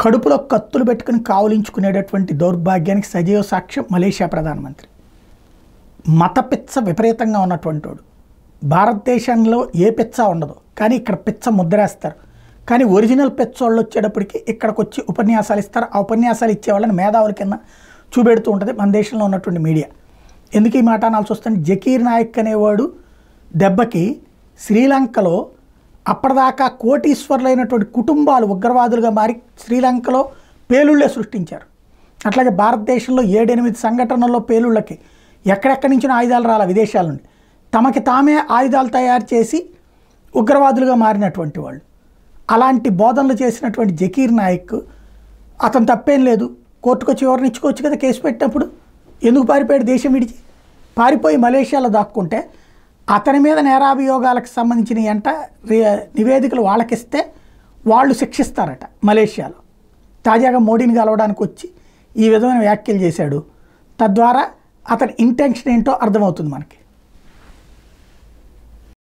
కడుపులో కత్తులు పెట్టుకుని కావులించుకునేటటువంటి దౌర్భాగ్యానికి సజీవ సాక్ష్యం మలేషియా ప్రధానమంత్రి. మత పిచ్చ విపరీతంగా ఉన్నటువంటి వాడు. భారతదేశంలో ఏ పిచ్చ ఉండదు, కానీ ఇక్కడ పిచ్చ ముద్రేస్తారు. కానీ ఒరిజినల్ పిచ్చోళ్ళు వచ్చేటప్పటికి ఇక్కడికి వచ్చి ఉపన్యాసాలు ఇస్తారు. ఆ ఉపన్యాసాలు ఇచ్చేవాళ్ళని మేధావుల కింద చూపెడుతూ ఉంటుంది మన దేశంలో ఉన్నటువంటి మీడియా. ఎందుకు ఈ మాట అనాల్సి వస్తుంది? జకీర్ నాయక్ అనేవాడు దెబ్బకి శ్రీలంకలో అప్పటిదాకా కోటీశ్వర్లైనటువంటి కుటుంబాలు ఉగ్రవాదులుగా మారి శ్రీలంకలో పేలుళ్లే సృష్టించారు. అట్లాగే భారతదేశంలో 7-8 సంఘటనల్లో పేలుళ్ళకి ఎక్కడెక్కడి నుంచిన ఆయుధాలు రాల విదేశాల నుండి తమకి తామే ఆయుధాలు తయారు చేసి ఉగ్రవాదులుగా మారినటువంటి వాళ్ళు. అలాంటి బోధనలు చేసినటువంటి జకీర్ నాయక్ అతను తప్పేం లేదు, కోర్టుకొచ్చి ఎవరిని ఇచ్చుకోవచ్చు కదా కేసు పెట్టినప్పుడు. ఎందుకు పారిపోయాడు దేశం విడిచి? పారిపోయి మలేషియాలో దాక్కుంటే అతని మీద నేరాభియోగాలకు సంబంధించిన నివేదికలు వాళ్ళకిస్తే వాళ్ళు శిక్షిస్తారట మలేషియాలో. తాజాగా మోడీని కలవడానికి వచ్చి ఈ విధమైన వ్యాఖ్యలు చేశాడు. తద్వారా అతని ఇంటెన్షన్ ఏంటో అర్థమవుతుంది మనకి.